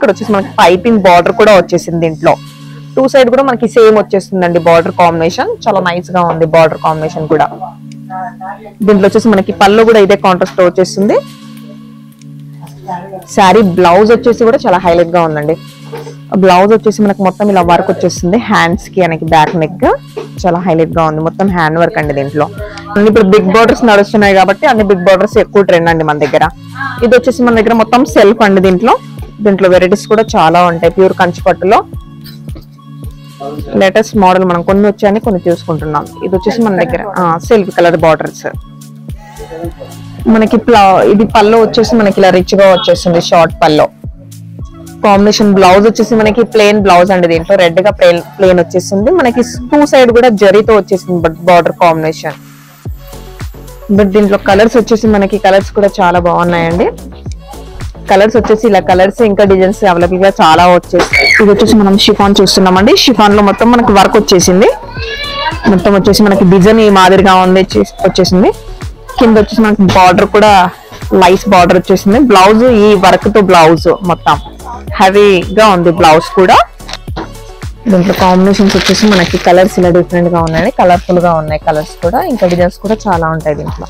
ఇక్కడ వచ్చేసి మనకి పైపింగ్ బార్డర్ కూడా వచ్చేసింది దీంట్లో. 2 సైడ్ కూడా మనకి సేమ్ వచ్చేస్తుందండి బార్డర్ కాంబినేషన్. చాలా నైస్ గా ఉంది బార్డర్ కాంబినేషన్ కూడా. దీంట్లో వచ్చేసి మనకి పళ్ళు కూడా ఇదే కాంట్రాస్ట్ తో వచ్చేస్తుంది. శారీ బ్లౌజ్ వచ్చేసి కూడా చాలా హైలైట్ గా ఉందండి. బ్లౌజ్ వచ్చేసి మనకి మొత్తం ఇలా వర్క్ వచ్చేస్తుంది హ్యాండ్స్ కి మనకి బ్యాక్ నెక్ చాలా హైలైట్ గా ఉంది. మొత్తం హ్యాండ్ వర్క్ అండి దీంట్లో. ఇప్పుడు బిగ్ బార్డర్స్ నడుస్తున్నాయి కాబట్టి అన్ని బిగ్ బార్డర్స్ ఎక్కువ ట్రెండ్ అండి మన దగ్గర. ఇది వచ్చేసి మన దగ్గర మొత్తం సెల్ఫ్ అండి. దీంట్లో వెరైటీస్ కూడా చాలా ఉంటాయి. ప్యూర్ కంచి పట్టులో లేటెస్ట్ మోడల్ మనం కొన్ని వచ్చాయని కొన్ని చూసుకుంటున్నాం. ఇది వచ్చేసి మన దగ్గర సిల్క్ కలర్ బార్డర్స్. మనకి ఇది పల్లో వచ్చేసి మనకి ఇలా రిచ్ గా వచ్చేస్తుంది షార్ట్ పల్లో కాంబినేషన్. బ్లౌజ్ వచ్చేసి మనకి ప్లెయిన్ బ్లౌజ్ అండి. దీంట్లో రెడ్ గా ప్లెయిన్ వచ్చేసింది. మనకి 2 సైడ్ కూడా జరీతో వచ్చేసింది బార్డర్ కాంబినేషన్. బట్ దీంట్లో కలర్స్ వచ్చేసి మనకి కలర్స్ కూడా చాలా బాగున్నాయండి. కలర్స్ వచ్చేసి ఇలా కలర్స్ ఇంకా డిజైన్స్ అవైలబుల్ గా చాలా వచ్చేసి. ఇది వచ్చేసి మనం షిఫాన్ చూస్తున్నామండి. షిఫాన్ లో మొత్తం మనకి వర్క్ వచ్చేసింది. మొత్తం వచ్చేసి మనకి డిజైన్ ఈ మాదిరిగా ఉంది వచ్చేసింది. కింద వచ్చేసి మనకి బార్డర్ కూడా లైస్ బార్డర్ వచ్చేసింది. బ్లౌజ్ ఈ వర్క్ తో బ్లౌజ్ మొత్తం హెవీగా ఉంది బ్లౌజ్ కూడా. దీంట్లో కాంబినేషన్స్ వచ్చేసి మనకి కలర్స్ ఇలా డిఫరెంట్ గా ఉన్నాయి. కలర్ఫుల్ గా ఉన్నాయి కలర్స్ కూడా. ఇంకా డిజైన్స్ కూడా చాలా ఉంటాయి దీంట్లో.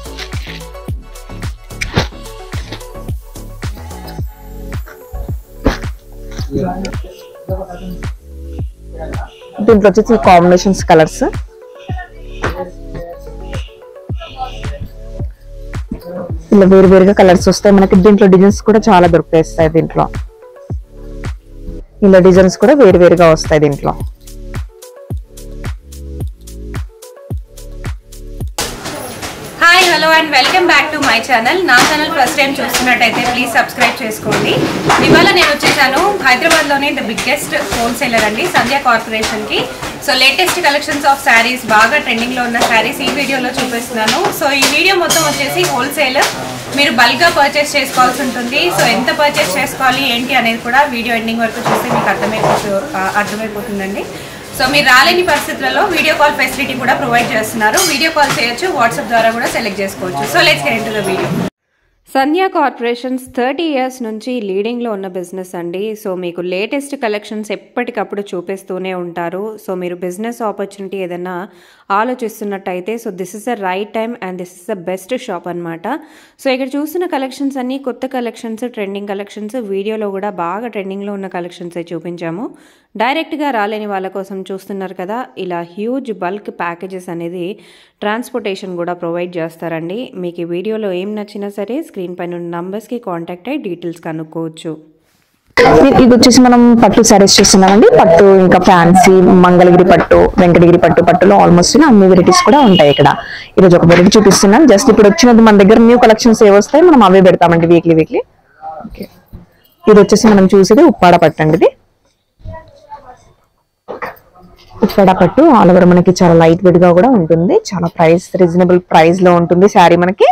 దీంట్లో వచ్చేసి కాంబినేషన్స్ కలర్స్ ఇలా వేరువేరుగా కలర్స్ వస్తాయి మనకి. దీంట్లో డిజైన్స్ కూడా చాలా దొరుకుతాయి. దీంట్లో ఇలా డిజైన్స్ కూడా వేరువేరుగా వస్తాయి దీంట్లో. Hi hello and welcome back to my channel. నా ఛానల్ ఫస్ట్ టైం చూస్తున్నట్టయితే ప్లీజ్ సబ్స్క్రైబ్ చేసుకోండి. ఇవాళ నేను వచ్చేసాను హైదరాబాద్లోనే ద బిగ్గెస్ట్ హోల్సేలర్ అండి సంధ్య కార్పొరేషన్కి. So latest collections of saris, బాగా ట్రెండింగ్లో ఉన్న శారీస్ ఈ వీడియోలో చూపిస్తున్నాను. సో ఈ వీడియో మొత్తం వచ్చేసి హోల్సేల్, మీరు బల్క్గా పర్చేస్ చేసుకోవాల్సి ఉంటుంది. సో ఎంత పర్చేస్ చేసుకోవాలి ఏంటి అనేది కూడా వీడియో ఎండింగ్ వరకు చూస్తే మీకు అర్థమైపోతుందండి. సో మీరు రాలేని పరిస్థితులలో వీడియో కాల్ ఫెసిలిటీ కూడా ప్రొవైడ్ చేస్తున్నారు. వీడియో కాల్ చేయొచ్చు, వాట్సాప్ ద్వారా కూడా సెలెక్ట్ చేసుకోవచ్చు. So let's get into the video. Sandhya corporations 30 years నుంచి లీడింగ్లో ఉన్న బిజినెస్ అండి. సో మీకు లేటెస్ట్ కలెక్షన్స్ ఎప్పటికప్పుడు చూపిస్తూనే ఉంటారు. సో మీరు బిజినెస్ ఆపర్చునిటీ ఏదైనా ఆలోచిస్తున్నట్టయితే so this is the right time and this is the best shop అనమాట. సో ఇక్కడ చూస్తున్న కలెక్షన్స్ అన్నీ కొత్త కలెక్షన్స్, ట్రెండింగ్ కలెక్షన్స్. వీడియోలో కూడా బాగా ట్రెండింగ్లో ఉన్న కలెక్షన్సే చూపించాము. డైరెక్ట్గా రాలేని వాళ్ళ కోసం చూస్తున్నారు కదా, ఇలా హ్యూజ్ బల్క్ ప్యాకేజెస్ అనేది ట్రాన్స్పోర్టేషన్ కూడా ప్రొవైడ్ చేస్తారండి. మీకు ఈ వీడియోలో ఏం నచ్చినా సరే స్క్రీన్ పైన ఉన్న నంబర్స్కి కాంటాక్ట్ అయ్యి డీటెయిల్స్ కనుక్కోవచ్చు. ఇది వచ్చేసి మనం పట్టు శారీస్ చూస్తున్నామండి. పట్టు ఇంకా ఫ్యాన్సీ, మంగళగిరి పట్టు, వెంకటగిరి పట్టులో ఆల్మోస్ట్ అన్ని వెరైటీస్ కూడా ఉంటాయి ఇక్కడ. ఈరోజు ఒక వెరైటీ చూపిస్తున్నాం. జస్ట్ ఇప్పుడు వచ్చినది మన దగ్గర న్యూ కలెక్షన్స్ ఏ వస్తాయి మనం అవే పెడతామండి వీక్లీ. ఓకే, ఇది వచ్చేసి మనం చూసేది ఉప్పాడ పట్టు అండి. ఇది ఉప్పాడ పట్టు ఆల్ ఓవర్ మనకి చాలా లైట్ వెయిట్ గా కూడా ఉంటుంది. చాలా రీజనబుల్ ప్రైస్ లో ఉంటుంది శారీ. మనకి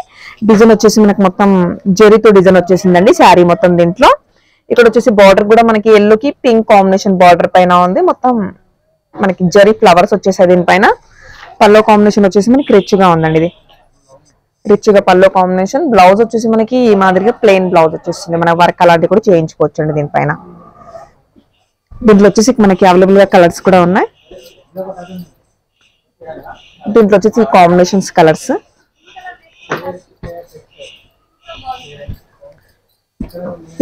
డిజైన్ వచ్చేసి మనకి మొత్తం జరీతో డిజైన్ వచ్చేసిందండి శారీ మొత్తం. దీంట్లో ఇక్కడ వచ్చేసి బార్డర్ కూడా మనకి ఎల్లో కి పింక్ కాంబినేషన్ బార్డర్ పైన ఉంది. మొత్తం మనకి జరీ ఫ్లవర్స్ వచ్చేసాయి దీనిపైన. పల్లో కాంబినేషన్ వచ్చేసి మనకి రిచ్ గా ఉందండి. ఇది రిచ్ గా పల్లో కాంబినేషన్. బ్లౌజ్ వచ్చేసి మనకి ఈ మాదిరిగా ప్లెయిన్ బ్లౌజ్ వచ్చేస్తుంది. మన వర్క్ అలాంటివి కూడా చేయించుకోవచ్చు అండి దీనిపైన. దీంట్లో వచ్చేసి మనకి అవైలబుల్ గా కలర్స్ కూడా ఉన్నాయి. దీంట్లో వచ్చేసి కాంబినేషన్స్ కలర్స్.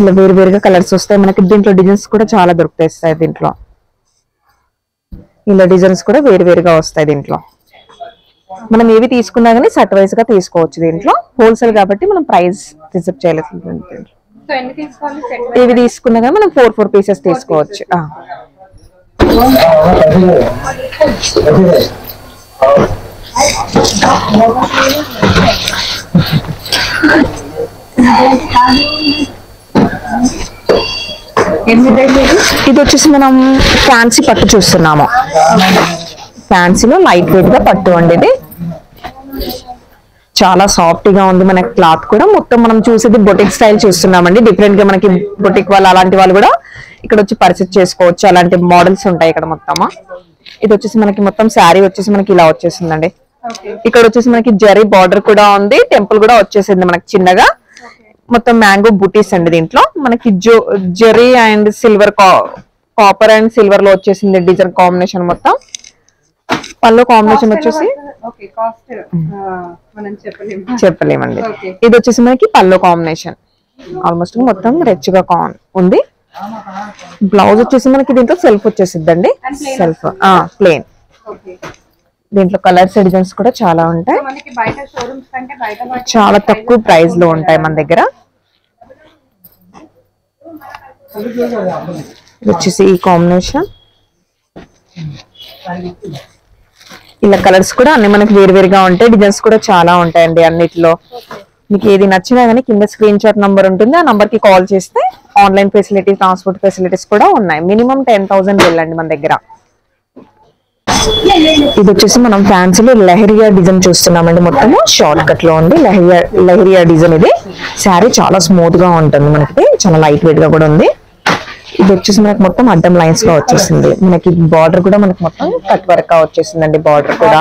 ఇలా వేరువేరుగా కలర్స్ వస్తాయి మనకి. దీంట్లో డిజైన్స్ కూడా చాలా దొరుకుతాయి. దీంట్లో ఇలా డిజైన్స్ కూడా వేరువేరుగా వస్తాయి. దీంట్లో మనం ఏవి తీసుకున్నా కానీ సెట్ వైజ్ గా తీసుకోవచ్చు. దీంట్లో హోల్సేల్ కాబట్టి మనం ప్రైస్ రిజర్వ్ చేయలేదు. ఏవి తీసుకున్నా కానీ మనం 4 పీసెస్ తీసుకోవచ్చు. ఇది వచ్చేసి మనం ఫ్యాన్సీ పట్టు చూస్తున్నాము. ఫ్యాన్సీలో లైట్ వెయిట్ గా పట్టు అండి. ఇది చాలా సాఫ్ట్ గా ఉంది. మనకి క్లాత్ కూడా మొత్తం మనం చూసేది బొటిక్ స్టైల్ చూస్తున్నామండి. డిఫరెంట్ గా మనకి బొటిక్ వాళ్ళు అలాంటి వాళ్ళు కూడా ఇక్కడ వచ్చి పర్చేస్ చేసుకోవచ్చు. అలాంటి మోడల్స్ ఉంటాయి ఇక్కడ మొత్తమా. ఇది వచ్చేసి మనకి మొత్తం శారీ వచ్చేసి మనకి ఇలా వచ్చేసిందండి. ఇక్కడ వచ్చేసి మనకి జరీ బార్డర్ కూడా ఉంది. టెంపుల్ కూడా వచ్చేసింది మనకి చిన్నగా. మొత్తం మ్యాంగో బుటీస్ అండి. దీంట్లో మనకి జెరీ and silver copper and silver లో వచ్చేసింది డిజైన్ కాంబినేషన్. మొత్తం పళ్ళు కాంబినేషన్ వచ్చేసి చెప్పలేమండి. ఇది వచ్చేసి మనకి పళ్ళు కాంబినేషన్ ఆల్మోస్ట్ మొత్తం రిచ్ గా ఉంది. బ్లౌజ్ వచ్చేసి మనకి దీంట్లో సెల్ఫ్ వచ్చేసిద్దండి. Self plain. దీంట్లో కలర్స్ డిజైన్స్ కూడా చాలా ఉంటాయి. చాలా తక్కువ ప్రైస్ లో ఉంటాయి మన దగ్గర. ఇది వచ్చేసి ఈ కాంబినేషన్. ఇలా కలర్స్ కూడా అన్ని మనకి వేరువేరుగా ఉంటాయి. డిజైన్స్ కూడా చాలా ఉంటాయండి అన్నిటిలో. మీకు ఏది నచ్చినా కానీ కింద స్క్రీన్ షాట్ నంబర్ ఉంటుంది. ఆ నంబర్ కి కాల్ చేస్తే ఆన్లైన్ ఫెసిలిటీ, ట్రాన్స్పోర్ట్ ఫెసిలిటీస్ కూడా ఉన్నాయి. మినిమం 10,000 వెళ్ళండి మన దగ్గర. ఇది వచ్చేసి మనం ఫ్యాన్సీలో లెహరియా డిజైన్ చూస్తున్నామండి. మొత్తము షార్ట్ కట్ లో ఉంది లెహరియా డిజైన్. ఇది శారీ చాలా స్మూత్ గా ఉంటుంది మనకి, చాలా లైట్ వెయిట్ గా కూడా ఉంది. ఇది వచ్చేసి మనకి మొత్తం అడ్డం లైన్స్ గా వచ్చేసింది. మనకి బార్డర్ కూడా మనకి మొత్తం కట్ వర్క్ గా వచ్చేసిందండి. బార్డర్ కూడా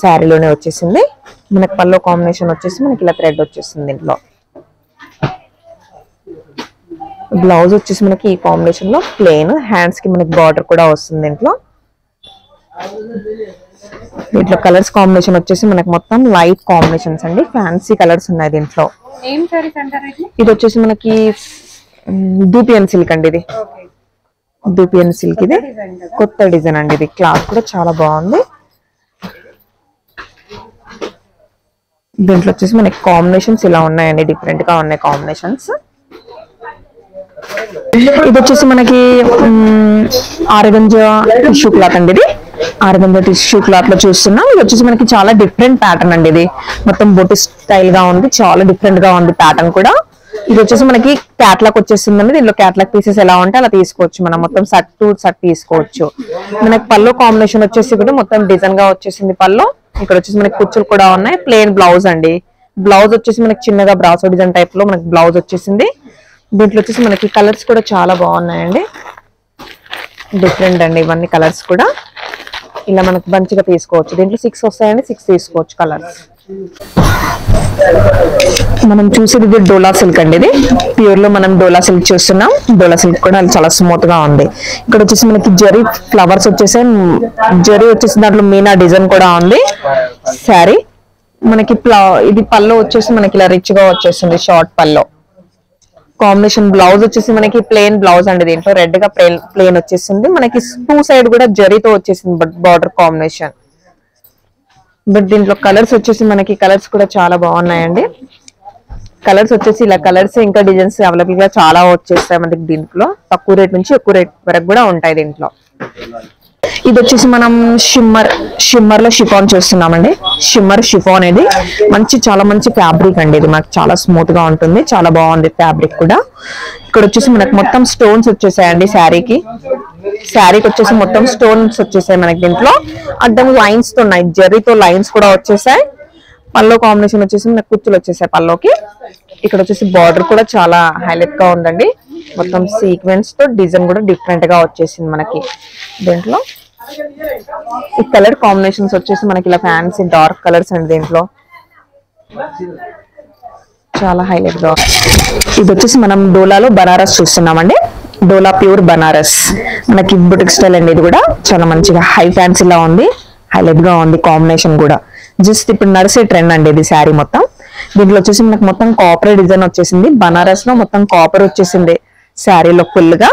శారీలోనే వచ్చేసింది. మనకి పల్లో కాంబినేషన్ వచ్చేసి మనకి ఇలా థ్రెడ్ వచ్చేసింది. దీంట్లో బ్లౌజ్ వచ్చేసి మనకి ఈ కాంబినేషన్ లో ప్లెయిన్, హ్యాండ్స్ కి మనకి బార్డర్ కూడా వస్తుంది. దీంట్లో కలర్స్ కాంబినేషన్ వచ్చేసి మనకి మొత్తం లైట్ కాంబినేషన్స్ అండి. ఫ్యాన్సీ కలర్స్ ఉన్నాయి దీంట్లో. ఇది వచ్చేసి మనకి దూపియన్ సిల్క్ అండి. ఇది దూపియన్ సిల్క్. ఇది కొత్త డిజైన్ అండి. ఇది క్లాత్ కూడా చాలా బాగుంది. దీంట్లో వచ్చేసి మనకి కాంబినేషన్స్ ఇలా ఉన్నాయండి. డిఫరెంట్ గా ఉన్నాయి కాంబినేషన్స్. ఇది వచ్చేసి మనకి ఆరగంజ టిష్యూ క్లాత్ అండి. ఇది ఆరగంజ టిష్యూ క్లాత్ లో చూస్తున్నాం. ఇది వచ్చేసి మనకి చాలా డిఫరెంట్ ప్యాటర్న్ అండి. ఇది మొత్తం బొట్టి స్టైల్ గా ఉంది. చాలా డిఫరెంట్ గా ఉంది ప్యాటర్న్ కూడా. ఇది వచ్చేసి మనకి క్యాట్లాగ్ వచ్చేసిందండి. దీనిలో క్యాట్లాగ్ పీసెస్ ఎలా ఉంటే అలా తీసుకోవచ్చు మనం. మొత్తం సెట్ టు సెట్ తీసుకోవచ్చు. మనకి పల్లో కాంబినేషన్ వచ్చేసి కూడా మొత్తం డిజైన్ గా వచ్చేసింది పల్లో. ఇక్కడ వచ్చేసి మనకి కుచ్చులు కూడా ఉన్నాయి. ప్లెయిన్ బ్లౌజ్ అండి. బ్లౌజ్ వచ్చేసి మనకి చిన్నగా బ్రాసో డిజైన్ టైప్ లో మనకి బ్లౌజ్ వచ్చేసింది. దీంట్లో వచ్చేసి మనకి కలర్స్ కూడా చాలా బాగున్నాయండి. డిఫరెంట్ అండి ఇవన్నీ కలర్స్ కూడా. ఇలా మనకి మంచిగా తీసుకోవచ్చు. దీంట్లో 6 వస్తాయండి. 6 తీసుకోవచ్చు కలర్స్. మనం చూసేది ఇది డోలా సిల్క్ అండి. ఇది ప్యూర్ లో మనం డోలా సిల్క్ చూస్తున్నాం. డోలా సిల్క్ కూడా చాలా స్మూత్ గా ఉంది. ఇక్కడ వచ్చేసి మనకి జరీ ఫ్లవర్స్ వచ్చేసాయి. జరీ వచ్చేసి దాంట్లో మీనా డిజైన్ కూడా ఉంది. శారీ మనకి ఇది పల్లో వచ్చేసి మనకి ఇలా రిచ్ గా వచ్చేస్తుంది. షార్ట్ పల్లో కాంబినేషన్. బ్లౌజ్ వచ్చేసి మనకి ప్లెయిన్ బ్లౌజ్ అండి. దీంట్లో రెడ్ గా ప్లెయిన్ వచ్చేసింది. మనకి 2 సైడ్ కూడా జరీతో వచ్చేసింది బార్డర్ కాంబినేషన్. బట్ దీంట్లో కలర్స్ వచ్చేసి మనకి కలర్స్ కూడా చాలా బాగున్నాయండి. కలర్స్ వచ్చేసి ఇలా కలర్స్ ఇంకా డిజైన్స్ అవైలబుల్ గా చాలా వచ్చేస్తాయి మనకి. దీంట్లో తక్కువ రేట్ నుంచి ఎక్కువ రేట్ వరకు కూడా ఉంటాయి దీంట్లో. ఇది వచ్చేసి మనం షిమ్మర్ లో షిఫాన్ చూస్తున్నామండి. షిమ్మర్ షిఫాన్ అనేది చాలా మంచి ఫ్యాబ్రిక్ అండి. ఇది మనకు చాలా స్మూత్ గా ఉంటుంది. చాలా బాగుంది ఫ్యాబ్రిక్ కూడా. ఇక్కడ వచ్చేసి మనకు మొత్తం స్టోన్స్ వచ్చేసాయండి. శారీకి వచ్చేసి మొత్తం స్టోన్స్ వచ్చేసాయి మనకి. దీంట్లో అడ్డం లైన్స్ తో ఉన్నాయి. జరీతో లైన్స్ కూడా వచ్చేసాయి. పల్లో కాంబినేషన్ వచ్చేసి మనకు కుచ్చులు వచ్చేసాయి పల్లోకి. ఇక్కడ వచ్చేసి బార్డర్ కూడా చాలా హైలైట్ గా ఉందండి. మొత్తం సీక్వెన్స్ తో డిజైన్ కూడా డిఫరెంట్ గా వచ్చేసింది మనకి. దీంట్లో ఈ కలర్ కాంబినేషన్స్ వచ్చేసి మనకి ఇలా ఫ్యాన్సీ డార్క్ కలర్స్ అండి. దీంట్లో చాలా హైలైట్ గా. ఇది వచ్చేసి మనం డోలాలో బనారస్ చూస్తున్నామండి. డోలా ప్యూర్ బనారస్ మనకి బుటిక్ స్టైల్ అండి. ఇది కూడా చాలా మంచిగా హై ఫ్యాన్సీ లా ఉంది. హైలైట్ గా ఉంది కాంబినేషన్ కూడా. జస్ట్ ఇప్పుడు నడిసే ట్రెండ్ అండి ఇది శారీ మొత్తం. దీంట్లో వచ్చేసి మనకు మొత్తం కాపర్ డిజైన్ వచ్చేసింది. బనారస్ లో మొత్తం కాపర్ వచ్చేసింది శారీలో ఫుల్ గా.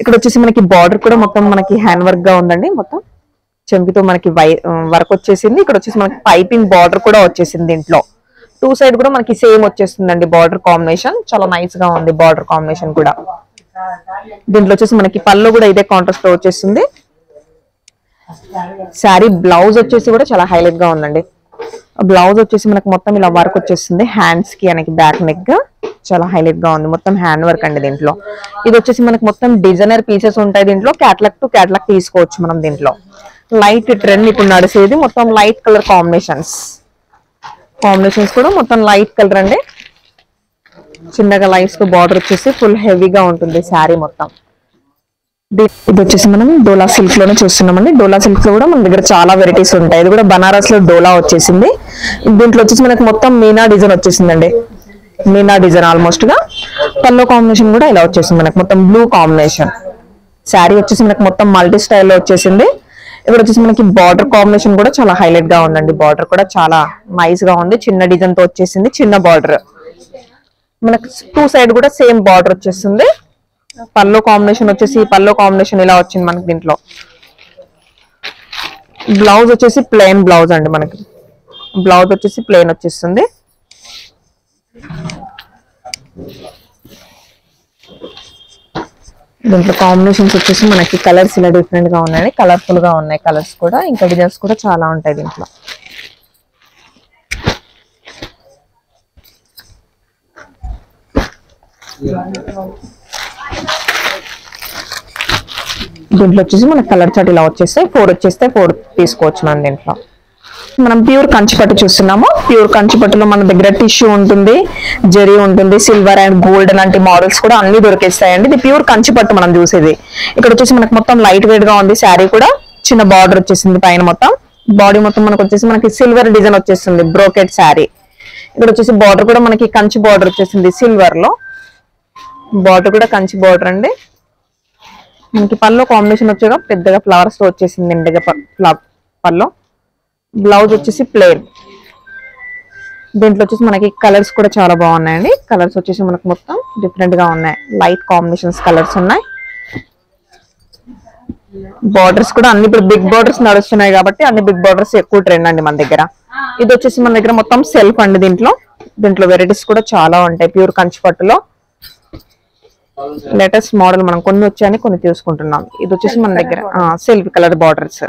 ఇక్కడ వచ్చేసి మనకి బార్డర్ కూడా మొత్తం మనకి హ్యాండ్ వర్క్ గా ఉందండి. మొత్తం చెంపితో మనకి వర్క్ వచ్చేసింది. ఇక్కడ వచ్చేసి మనకి పైపింగ్ బార్డర్ కూడా వచ్చేసింది. దీంట్లో 2 సైడ్ కూడా మనకి సేమ్ వచ్చేస్తుందండి బార్డర్ కాంబినేషన్. చాలా నైస్ గా ఉంది బార్డర్ కాంబినేషన్ కూడా. దీంట్లో వచ్చేసి మనకి పళ్ళు కూడా ఇదే కాంట్రాస్ట్ లో వచ్చేస్తుంది. శారీ బ్లౌజ్ వచ్చేసి కూడా చాలా హైలైట్ గా ఉందండి. బ్లౌజ్ వచ్చేసి మనకి మొత్తం ఇలా వర్క్ వచ్చేస్తుంది. హ్యాండ్స్ కి మనకి బ్యాక్ నెక్ చాలా హైలైట్ గా ఉంది. మొత్తం హ్యాండ్ వర్క్ అండి దీంట్లో. ఇది వచ్చేసి మనకి మొత్తం డిజైనర్ పీసెస్ ఉంటాయి. దీంట్లో క్యాట్లాగ్ టు క్యాట్లాగ్ తీసుకోవచ్చు మనం. దీంట్లో లైట్ ట్రెండ్ ఇప్పుడు నడిచేది మొత్తం లైట్ కలర్ కాంబినేషన్స్ కూడా మొత్తం లైట్ కలర్ అండి. చిన్నగా లైట్స్ తో బార్డర్ వచ్చేసి ఫుల్ హెవీగా ఉంటుంది శారీ మొత్తం. ఇది వచ్చేసి మనం డోలా సిల్క్ లోనే చూస్తున్నామండి. డోలా సిల్క్ లో కూడా మన దగ్గర చాలా వెరైటీస్ ఉంటాయి. ఇది కూడా బనారస్ లో డోలా వచ్చేసింది. దీంట్లో వచ్చేసి మనకి మొత్తం మీనా డిజైన్ వచ్చేసిందండి. మీనా డిజైన్ ఆల్మోస్ట్ గా. పల్లో కాంబినేషన్ కూడా ఇలా వచ్చేసింది మనకి, మొత్తం బ్లూ కాంబినేషన్. శారీ వచ్చేసి మనకి మొత్తం మల్టీ స్టైల్లో వచ్చేసింది. ఇక్కడ వచ్చేసి మనకి బార్డర్ కాంబినేషన్ కూడా చాలా హైలైట్ గా ఉందండి. బార్డర్ కూడా చాలా నైస్ గా ఉంది, చిన్న డిజైన్ తో వచ్చేసింది, చిన్న బార్డర్. మనకి టూ సైడ్ కూడా సేమ్ బార్డర్ వచ్చేస్తుంది. పల్లో కాంబినేషన్ వచ్చేసి పల్లో కాంబినేషన్ ఇలా వచ్చింది మనకి. దీంట్లో బ్లౌజ్ వచ్చేసి ప్లెయిన్ బ్లౌజ్ అండి. మనకి బ్లౌజ్ వచ్చేసి ప్లెయిన్ వచ్చేస్తుంది. దీంట్లో కాంబినేషన్స్ వచ్చేసి మనకి కలర్స్ ఇలా డిఫరెంట్ గా ఉన్నాయి, కలర్ఫుల్ గా ఉన్నాయి కలర్స్ కూడా. ఇంకా డిజైన్స్ కూడా చాలా ఉంటాయి దీంట్లో. దీంట్లో వచ్చేసి మనకి కలర్ చార్ట్ ఇలా వచ్చేస్తే 4 వచ్చేస్తే 4 తీసుకోవచ్చు మనం. దీంట్లో మనం ప్యూర్ కంచిపట్టు చూస్తున్నాము. ప్యూర్ కంచిపట్టులో మన దగ్గర టిష్యూ ఉంటుంది, జరీ ఉంటుంది, సిల్వర్ అండ్ గోల్డ్ లాంటి మోడల్స్ కూడా అన్ని దొరికేస్తాయండి. ఇది ప్యూర్ కంచిపట్టు మనం చూసేది. ఇక్కడ వచ్చేసి మనకి మొత్తం లైట్ వెయిట్ గా ఉంది శారీ కూడా. చిన్న బార్డర్ వచ్చేసింది పైన మొత్తం. బాడీ మొత్తం మనకు వచ్చేసి మనకి సిల్వర్ డిజైన్ వచ్చేస్తుంది, బ్రోకెట్ శారీ. ఇక్కడ వచ్చేసి బార్డర్ కూడా మనకి కంచి బార్డర్ వచ్చేసింది సిల్వర్ లో. బార్డర్ కూడా కంచి బార్డర్ అండి. మనకి పల్లో కాంబినేషన్ వచ్చేగా పెద్దగా ఫ్లవర్స్ తో వచ్చేసింది నిండుగా పల్లో. బ్లౌజ్ వచ్చేసి ప్లెయిన్. దీంట్లో వచ్చేసి మనకి కలర్స్ కూడా చాలా బాగున్నాయండి. కలర్స్ వచ్చేసి మనకి మొత్తం డిఫరెంట్ గా ఉన్నాయి, లైట్ కాంబినేషన్స్ కలర్స్ ఉన్నాయి. బార్డర్స్ కూడా అన్ని ఇప్పుడు బిగ్ బార్డర్స్ నడుస్తున్నాయి కాబట్టి అన్ని బిగ్ బార్డర్స్ ఎక్కువ ట్రెండ్ అండి మన దగ్గర. ఇది వచ్చేసి మన దగ్గర మొత్తం సెల్ఫ్ అండి. దీంట్లో వెరైటీస్ కూడా చాలా ఉంటాయి ప్యూర్ కంచిపట్టులో. లేటెస్ట్ మోడల్ మనం కొన్ని వచ్చాయని కొన్ని తీసుకుంటున్నాం. ఇది వచ్చేసి మన దగ్గర సెల్ఫ్ కలర్ బార్డర్స్.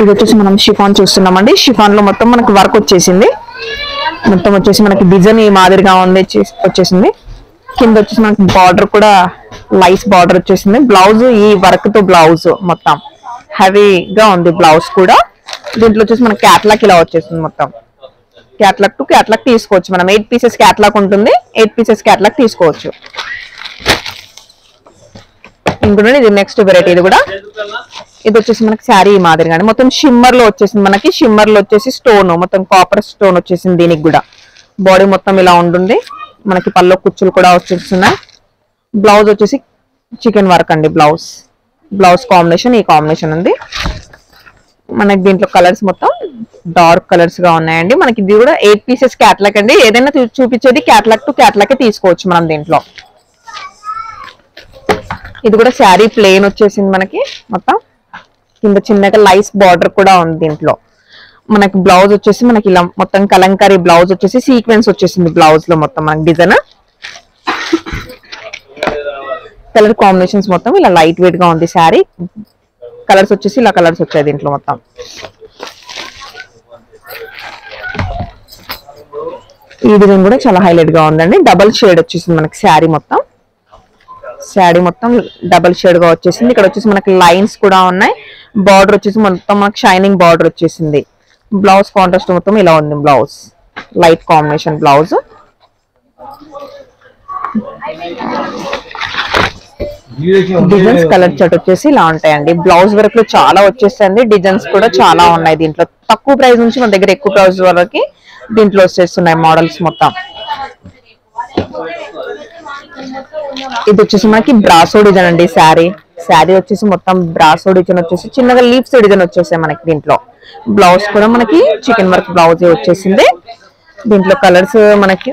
ఇది వచ్చేసి మనం షిఫాన్ చూస్తున్నామండి. షిఫాన్ లో మొత్తం మనకి వర్క్ వచ్చేసింది. మొత్తం వచ్చేసి మనకి డిజైన్ ఈ మాదిరిగా ఉంది వచ్చేసింది. కింద వచ్చేసి మనకి బార్డర్ కూడా లైస్ బార్డర్ వచ్చేసింది. బ్లౌజ్ ఈ వర్క్ తో బ్లౌజ్ మొత్తం హెవీగా ఉంది బ్లౌజ్ కూడా. దీంట్లో వచ్చేసి మనకి క్యాట్లాగ్ ఇలా వచ్చేసింది. మొత్తం క్యాట్లాగ్ టు క్యాట్లాగ్ తీసుకోవచ్చు మనం. 8 పీసెస్ క్యాట్లాగ్ ఉంటుంది, 8 పీసెస్ క్యాట్లాగ్ తీసుకోవచ్చు. ఇంకొకటి ఇది నెక్స్ట్ వెరైటీ. ఇది కూడా ఇది వచ్చేసి మనకి శారీ మాదిరిగానే మొత్తం షిమ్మర్ లో వచ్చేసింది. మనకి షిమ్మర్ లో వచ్చేసి స్టోన్ మొత్తం కాపర్ స్టోన్ వచ్చేసింది. దీనికి కూడా బాడీ మొత్తం ఇలా ఉంటుంది. మనకి పల్లో కుచ్చులు కూడా వచ్చేస్తున్నాయి. బ్లౌజ్ వచ్చేసి చికెన్ వర్క్ అండి. బ్లౌజ్ కాంబినేషన్ ఈ కాంబినేషన్ ఉంది మనకి. దీంట్లో కలర్స్ మొత్తం డార్క్ కలర్స్ గా ఉన్నాయండి. మనకి ఇది కూడా 8 పీసెస్ క్యాట్లాగ్ అండి. ఏదైనా చూపించేది క్యాట్లాగ్ టు క్యాట్లాగ్ తీసుకోవచ్చు మనం దీంట్లో. ఇది కూడా శారీ ప్లెయిన్ వచ్చేసింది మనకి మొత్తం. కింద చిన్నగా లైస్ బార్డర్ కూడా ఉంది దీంట్లో. మనకి బ్లౌజ్ వచ్చేసి మనకి ఇలా మొత్తం కలంకారీ బ్లౌజ్ వచ్చేసి సీక్వెన్స్ వచ్చేసింది బ్లౌజ్ లో మొత్తం మనకి డిజైన్. కలర్ కాంబినేషన్స్ మొత్తం ఇలా లైట్ వెయిట్ గా ఉంది శారీ. కలర్స్ వచ్చేసి ఇలా కలర్స్ వచ్చాయి దీంట్లో మొత్తం. ఈ డిజైన్ కూడా చాలా హైలైట్ గా ఉందండి. డబల్ షేడ్ వచ్చేసింది మనకి శారీ మొత్తం. శారీ మొత్తం డబల్ షేడ్ గా వచ్చేసింది. ఇక్కడ వచ్చేసి మనకి లైన్స్ కూడా ఉన్నాయి. బార్డర్ వచ్చేసి మొత్తం మనకి షైనింగ్ బార్డర్ వచ్చేసింది. బ్లౌజ్ కాంట్రాస్ట్ మొత్తం ఇలా ఉంది. Blouse light combination blouse. Designs colour chart వచ్చేసి ఇలా ఉంటాయండి. బ్లౌజ్ వర్క్ లో చాలా వచ్చేస్తుంది. డిజైన్స్ కూడా చాలా ఉన్నాయి దీంట్లో. తక్కువ ప్రైస్ నుంచి మన దగ్గర ఎక్కువ ప్రైస్ వరకు దీంట్లో వచ్చేస్తున్నాయి మోడల్స్ మొత్తం. ఇది వచ్చేసి మనకి బ్రాసో డిజైన్ అండి. శారీ వచ్చేసి మొత్తం బ్రాసో డిజైన్ వచ్చేసి చిన్నగా లీవ్స్ డిజైన్ వచ్చేసాయి మనకి దీంట్లో. బ్లౌజ్ కూడా మనకి చికెన్ వర్క్ బ్లౌజ్ వచ్చేసింది. దీంట్లో కలర్స్ మనకి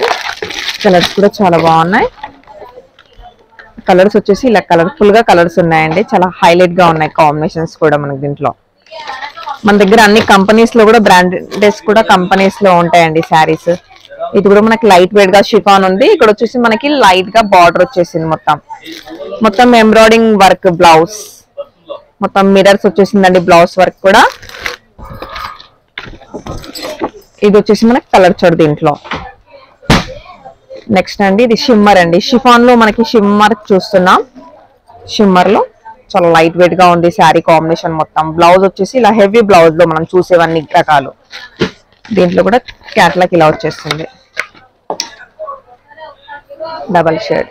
కలర్స్ కూడా చాలా బాగున్నాయి. కలర్స్ వచ్చేసి ఇలా కలర్ఫుల్ గా కలర్స్ ఉన్నాయండి. చాలా హైలైట్ గా ఉన్నాయి కాంబినేషన్స్ కూడా మనకి దీంట్లో. మన దగ్గర అన్ని కంపెనీస్ లో కూడా బ్రాండెడ్స్ కూడా కంపెనీస్ లో ఉంటాయండి శారీస్. ఇది కూడా మనకి లైట్ వెయిట్ గా షిఫాన్ ఉంది. ఇక్కడ వచ్చేసి మనకి లైట్ గా బార్డర్ వచ్చేసింది. మొత్తం ఎంబ్రాయిడింగ్ వర్క్ బ్లౌజ్ మొత్తం మిరర్స్ వచ్చేసిందండి. బ్లౌజ్ వర్క్ కూడా. ఇది వచ్చేసి మనకి కలర్ చార్ట్ దీంట్లో. నెక్స్ట్ అండి ఇది షిమ్మర్ అండి. షిఫాన్ లో మనకి షిమ్మర్ చూస్తున్నాం. షిమ్మర్ లో చాలా లైట్ వెయిట్ గా ఉంది శారీ కాంబినేషన్ మొత్తం. బ్లౌజ్ వచ్చేసి ఇలా హెవీ బ్లౌజ్ లో మనం చూసేవన్నీ రకాలు. దీంట్లో కూడా క్యాట్లాగ్ ఇలా వచ్చేస్తుంది డబల్ షేడ్.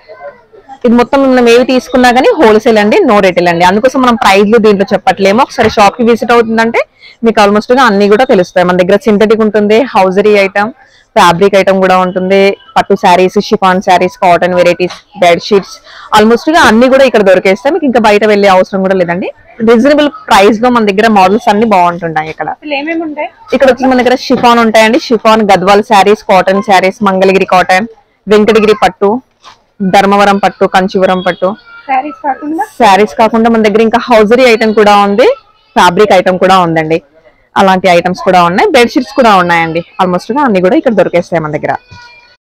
ఇది మొత్తం మనం ఏవి తీసుకున్నా కానీ హోల్సేల్ అండి, నో రిటైల్ అండి. అందుకోసం మనం ప్రైజ్లు దీంట్లో చెప్పట్లేము. ఒకసారి షాప్ కి విజిట్ అవుతుందంటే మీకు ఆల్మోస్ట్ గా అన్ని కూడా తెలుస్తాయి. మన దగ్గర సింథటిక్ ఉంటుంది, హౌజరీ ఐటమ్, ఫ్యాబ్రిక్ ఐటమ్ కూడా ఉంటుంది, పట్టు saris, chiffon saris, cotton varieties, bed sheets, almost గా అన్ని కూడా ఇక్కడ దొరికేస్తాయి. మీకు ఇంకా బయట వెళ్ళే అవసరం కూడా లేదండి. రీజనబుల్ ప్రైస్ లో మన దగ్గర మోడల్స్ అన్ని బాగుంటున్నాయి. ఇక్కడ ఇక్కడ వచ్చి మన దగ్గర షిఫాన్ ఉంటాయండి, chiffon, Gadwal saris, cotton saris, Mangalagiri cotton, Venkatagiri పట్టు, ధర్మవరం పట్టు, కంచివరం పట్టు శారీస్ కాకుండా మన దగ్గర ఇంకా హౌజరీ ఐటమ్ కూడా ఉంది, ఫ్యాబ్రిక్ ఐటమ్ కూడా ఉందండి. అలాంటి ఐటమ్స్ కూడా ఉన్నాయి, బెడ్ షీట్స్ కూడా ఉన్నాయండి. ఆల్మోస్ట్ గా అన్ని కూడా ఇక్కడ దొరికేస్తాయి మన దగ్గర.